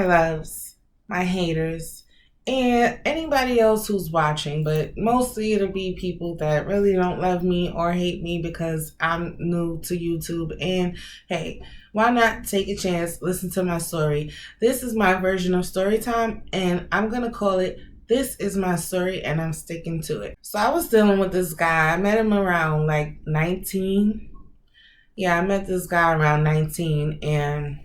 loves, my haters, and anybody else who's watching, but mostly it'll be people that really don't love me or hate me because I'm new to YouTube. And hey, why not take a chance, listen to my story? This is my version of story time, and I'm gonna call it This Is My Story, and I'm sticking to it. So I was dealing with this guy. I met him around like 19. Yeah, I met this guy around 19, and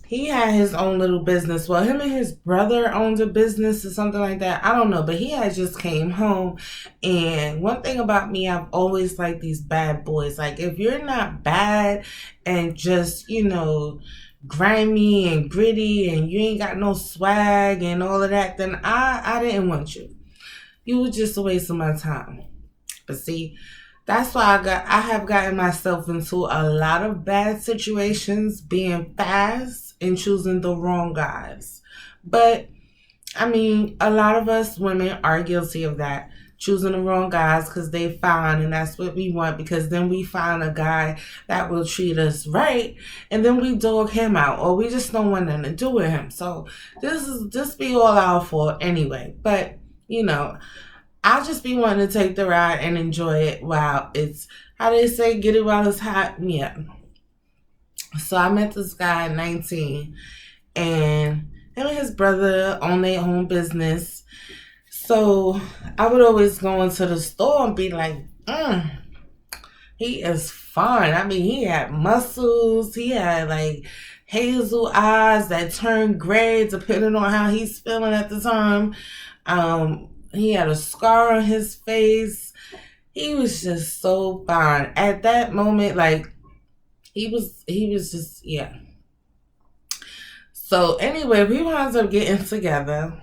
he had his own little business. Well, him and his brother owned a business or something like that. I don't know, but he had just came home. And one thing about me, I've always liked these bad boys. Like, if you're not bad and just, grimy and gritty and you ain't got no swag and all of that, then I didn't want you. You were just a waste of my time. But see, that's why I have gotten myself into a lot of bad situations being fast and choosing the wrong guys. But I mean, a lot of us women are guilty of that, choosing the wrong guys because they fine and that's what we want, because then we find a guy that will treat us right and then we dog him out, or we just don't want nothing to do with him. So this be all our fault anyway. But I'll just be wanting to take the ride and enjoy it while it's, how they say, get it while it's hot. Yeah. So I met this guy at 19, and him and his brother own their own business. So I would always go into the store and be like, he is fine. I mean, he had muscles. He had like hazel eyes that turned gray depending on how he's feeling at the time. He had a scar on his face. He was just so fine. At that moment, like, he was just, yeah. So anyway, we wound up getting together.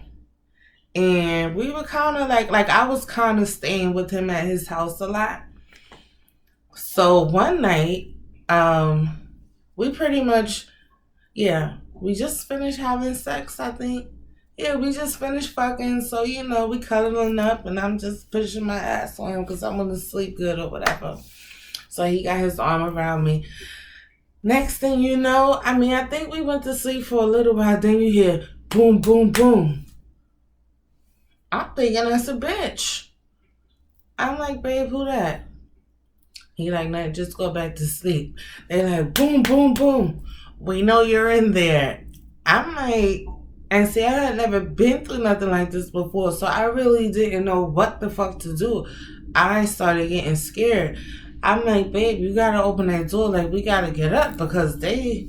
And we were kind of like I was kind of staying with him at his house a lot. So one night, we pretty much, we just finished having sex, I think. Yeah, we just finished fucking, so, we cuddling up, and I'm just pushing my ass on him because I'm going to sleep good or whatever. So he got his arm around me. Next thing you know, I think we went to sleep for a little while, then you hear boom, boom, boom. I'm thinking that's a bitch. I'm like, babe, who that? He like, no, just go back to sleep. They like, boom, boom, boom. We know you're in there. I'm like... And see, I had never been through nothing like this before, so I really didn't know what the fuck to do. I started getting scared. I'm like, babe, you gotta open that door. Like, we gotta get up because they,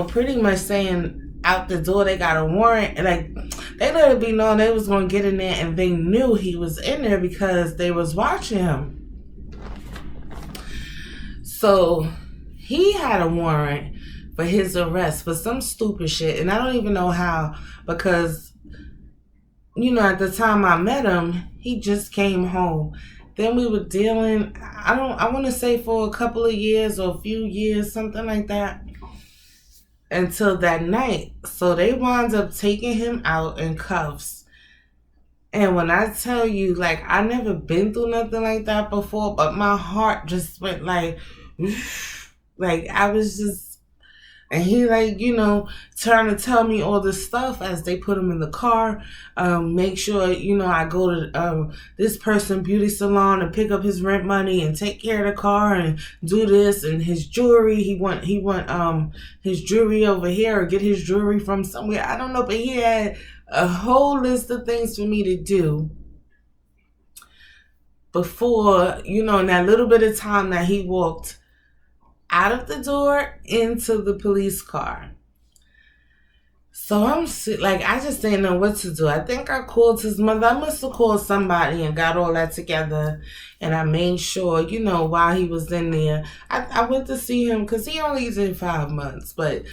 pretty much saying out the door they got a warrant. And like, they let it be known they was gonna get in there, and they knew he was in there because they was watching him. So he had a warrant for his arrest for some stupid shit, and I don't even know how, because at the time I met him, he just came home. Then we were dealing, I want to say for a couple of years or a few years, something like that, until that night. So they wound up taking him out in cuffs. And when I tell you, like, I never been through nothing like that before, but my heart just went like I was just. And he trying to tell me all this stuff as they put him in the car. Make sure, I go to this person beauty salon and pick up his rent money and take care of the car and do this, and his jewelry. He want his jewelry over here, or get his jewelry from somewhere. I don't know, but he had a whole list of things for me to do before, in that little bit of time that he walked out of the door into the police car. So I'm like, I just didn't know what to do. I think I called his mother. I must have called somebody and got all that together. And I made sure, while he was in there, I went to see him because he only did 5 months. But,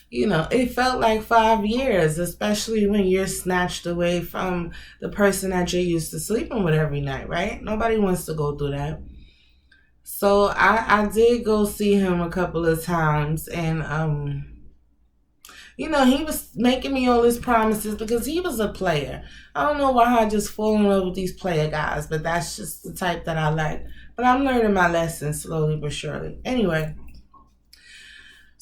it felt like 5 years, especially when you're snatched away from the person that you're used to sleeping with every night, right? Nobody wants to go through that. So I did go see him a couple of times, and he was making me all his promises because he was a player. I don't know why I just fall in love with these player guys, but that's just the type that I like. But I'm learning my lessons slowly but surely. Anyway,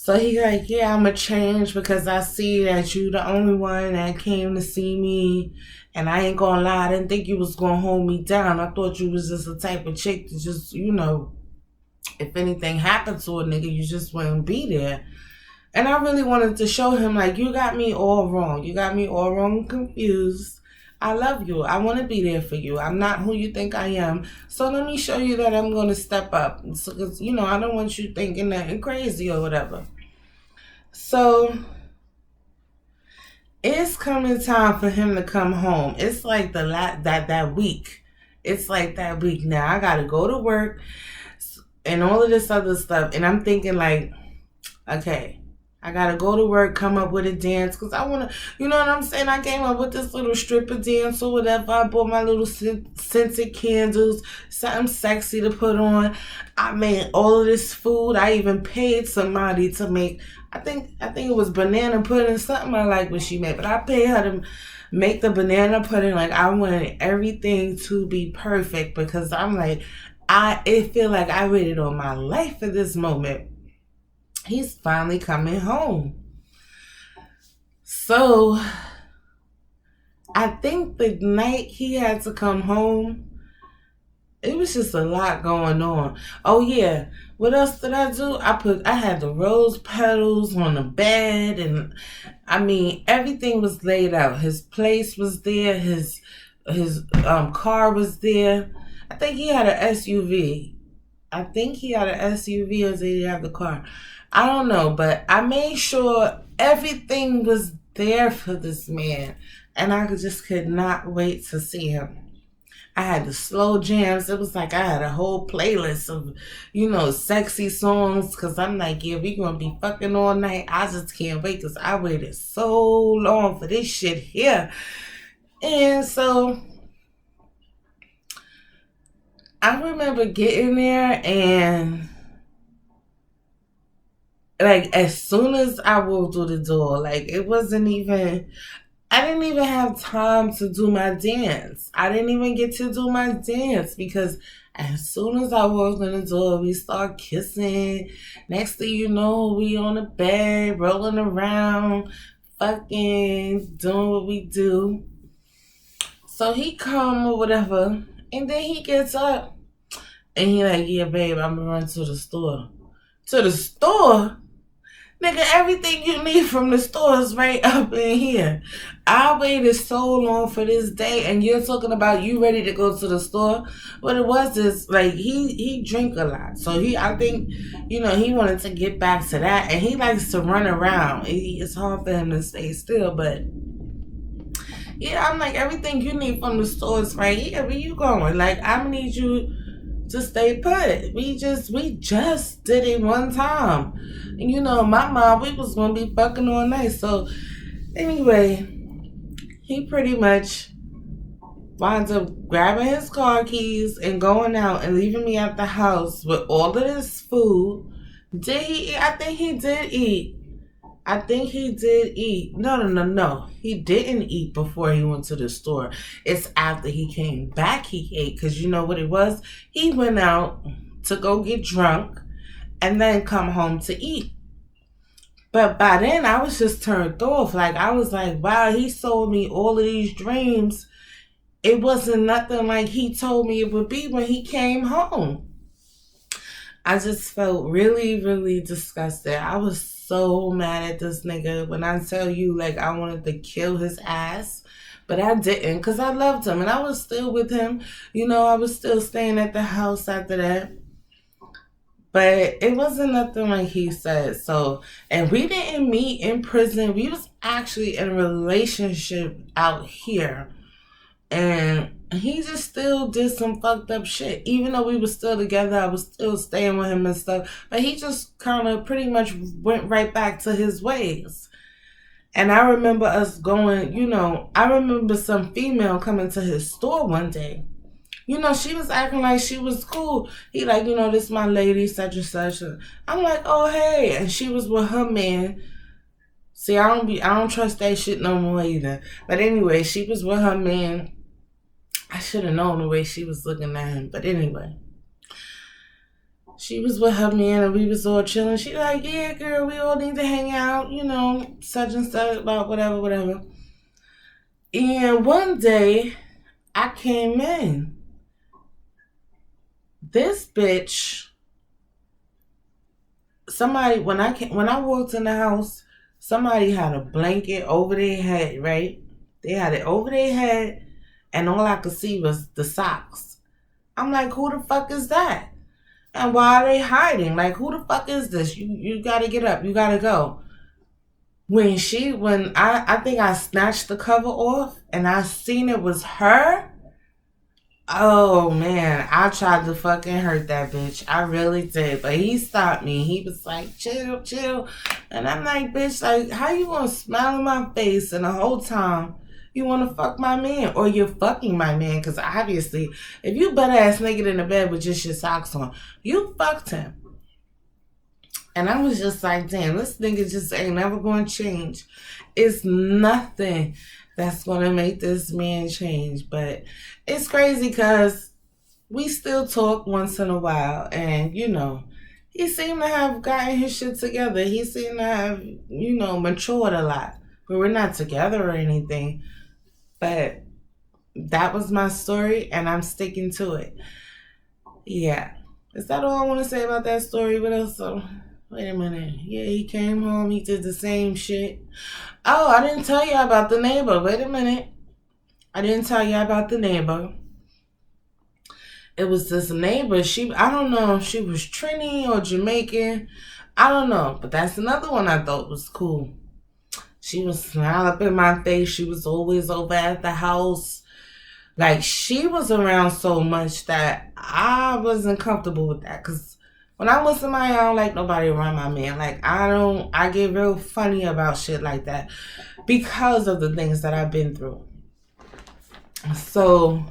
So he like, yeah, I'ma change because I see that you the only one that came to see me. And I ain't gonna lie, I didn't think you was gonna hold me down. I thought you was just the type of chick to just, if anything happened to a nigga, you just wouldn't be there. And I really wanted to show him, like, you got me all wrong. You got me all wrong and confused. I love you. I want to be there for you. I'm not who you think I am. So let me show you that I'm going to step up. Because, I don't want you thinking nothing crazy or whatever. So it's coming time for him to come home. It's like that week. It's like that week now. I got to go to work and all of this other stuff. And I'm thinking like, okay, I gotta go to work, come up with a dance, because I wanna, you know what I'm saying? I came up with this little stripper dance or whatever. I bought my little scented candles, something sexy to put on. I made all of this food. I even paid somebody to make, I think it was banana pudding, something I like what she made, but I paid her to make the banana pudding. Like, I wanted everything to be perfect because I'm like, it feel like I waited all my life for this moment. He's finally coming home. So I think the night he had to come home, it was just a lot going on. Oh yeah, what else did I do? I had the rose petals on the bed, and I mean everything was laid out. His place was there, his car was there. I think he had an SUV. I think he had an SUV, or did he have the car? I don't know, but I made sure everything was there for this man, and I just could not wait to see him. I had the slow jams. It was like I had a whole playlist of, sexy songs, because I'm like, yeah, we going to be fucking all night. I just can't wait because I waited so long for this shit here. And so I remember getting there, and like as soon as I walked through the door, like it wasn't even, I didn't even have time to do my dance. I didn't even get to do my dance because as soon as I walked in the door, we start kissing. Next thing you know, we on the bed, rolling around, fucking doing what we do. So he come or whatever, and then he gets up and he like, yeah, babe, I'm gonna run to the store. To the store? Nigga, everything you need from the store is right up in here. I waited so long for this day, and you're talking about you ready to go to the store. What it was is like he drink a lot, so I think he wanted to get back to that, and he likes to run around. It's hard for him to stay still, but yeah, I'm like everything you need from the store is right here. Where you going? Like I'm gonna need you to stay put. We just did it one time. And my mom, we was gonna be fucking all night. So anyway, he pretty much winds up grabbing his car keys and going out and leaving me at the house with all of this food. Did he eat? I think he did eat. No. He didn't eat before he went to the store. It's after he came back he ate. Because you know what it was? He went out to go get drunk and then come home to eat. But by then, I was just turned off. Like, I was like, wow, he sold me all of these dreams. It wasn't nothing like he told me it would be when he came home. I just felt really, really disgusted. I was so mad at this nigga. When I tell you, like, I wanted to kill his ass, but I didn't because I loved him and I was still with him. I was still staying at the house after that. But it wasn't nothing like he said. So, and we didn't meet in prison. We was actually in a relationship out here. And he just still did some fucked up shit. Even though we were still together, I was still staying with him and stuff. But he just kind of pretty much went right back to his ways. And I remember us going, I remember some female coming to his store one day. She was acting like she was cool. He like, this my lady, such and such. I'm like, oh, hey. And she was with her man. See, I don't trust that shit no more either. But anyway, she was with her man. I should have known the way she was looking at him. But anyway, She was with her man and we was all chilling. She like, yeah, girl, we all need to hang out, you know, such and such, about whatever, whatever. And one day, I came in. This bitch, somebody, when I walked in the house, somebody had a blanket over their head, right? They had it over their head, and all I could see was the socks. I'm like, who the fuck is that? And why are they hiding? Like, who the fuck is this? You gotta get up. You gotta go. When I think I snatched the cover off and I seen it was her. Oh man, I tried to fucking hurt that bitch. I really did. But he stopped me. He was like, chill, chill. And I'm like, bitch, like, how you gonna smile in my face and the whole time you wanna fuck my man? Or you're fucking my man? Because obviously, if you butt ass naked in the bed with just your socks on, you fucked him. And I was just like, damn, this nigga just ain't never gonna change. It's nothing that's gonna make this man change. But it's crazy because we still talk once in a while. And, you know, he seemed to have gotten his shit together. He seemed to have, you know, matured a lot. But we're not together or anything. But that was my story and I'm sticking to it. Yeah. Is that all I want to say about that story? What else? Wait a minute. Yeah, he came home. He did the same shit. Oh, I didn't tell you about the neighbor. Wait a minute. I didn't tell you about the neighbor. It was this neighbor. I don't know if she was Trini or Jamaican. I don't know. But that's another one I thought was cool. She was smiling up in my face. She was always over at the house. Like, she was around so much that I wasn't comfortable with that. Because when I'm with somebody, I don't like nobody around my man. Like, I get real funny about shit like that because of the things that I've been through. So,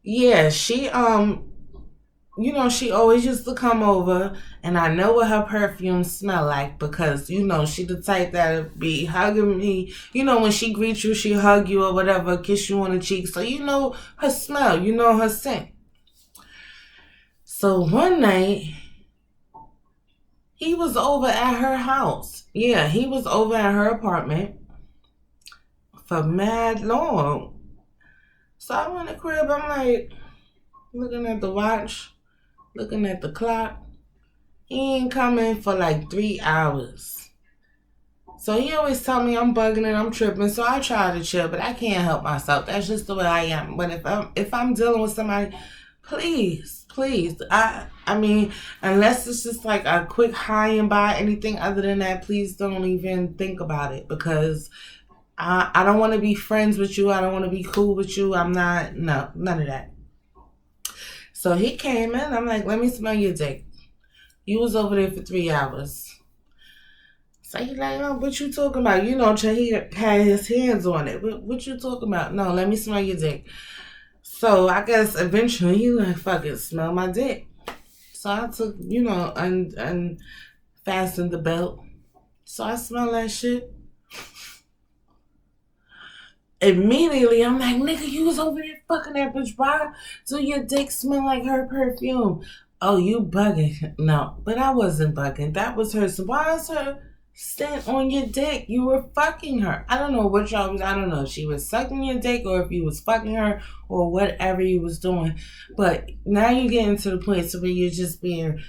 yeah, she, you know, she always used to come over and I know what her perfume smell like because, you know, she the type that be hugging me. You know, when she greets you, she hug you or whatever, kiss you on the cheek. So you know her smell, you know her scent. So one night, he was over at her house. Yeah, he was over at her apartment for mad long. So I went to the crib, I'm like, looking at the watch, looking at the clock. He ain't coming for like 3 hours. So he always tell me I'm bugging and I'm tripping. So I try to chill, but I can't help myself. That's just the way I am. But if I'm dealing with somebody, please. I mean, unless it's just like a quick high and by, anything other than that, please don't even think about it because I don't want to be friends with you. I don't want to be cool with you. I'm not, no, none of that. So he came in. I'm like, let me smell your dick. You was over there for 3 hours. So he's like, oh, what you talking about? You know, he had his hands on it. What you talking about? No, let me smell your dick. So I guess eventually he like, fuck it, smell my dick. So I took, you know, and fastened the belt. So I smell that shit. Immediately, I'm like, nigga, you was over there fucking that bitch. Why do your dick smell like her perfume? Oh, you bugging. No, but I wasn't bugging. That was her. So why is her scent on your dick? You were fucking her. I don't know what y'all was. I don't know if she was sucking your dick or if you was fucking her or whatever you was doing. But now you're getting to the point where you're just being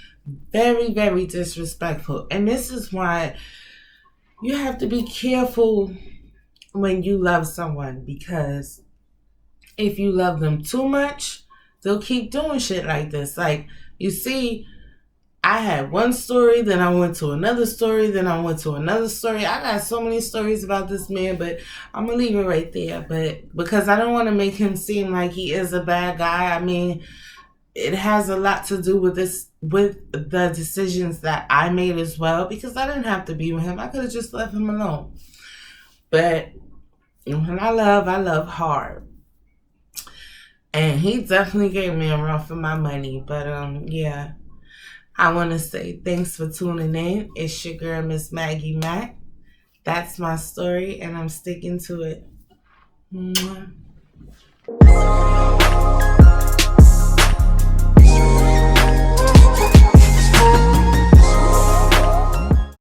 very, very disrespectful. And this is why you have to be careful when you love someone, because if you love them too much, they'll keep doing shit like this. Like, you see, I had one story, then I went to another story, then I went to another story. I got so many stories about this man, but I'm going to leave it right there. But because I don't want to make him seem like he is a bad guy. I mean, it has a lot to do with the decisions that I made as well, because I didn't have to be with him. I could have just left him alone. But when I love hard. And he definitely gave me a run for my money. But yeah. I want to say thanks for tuning in. It's your girl, Miss Maggie Mac. That's my story, and I'm sticking to it. Mwah.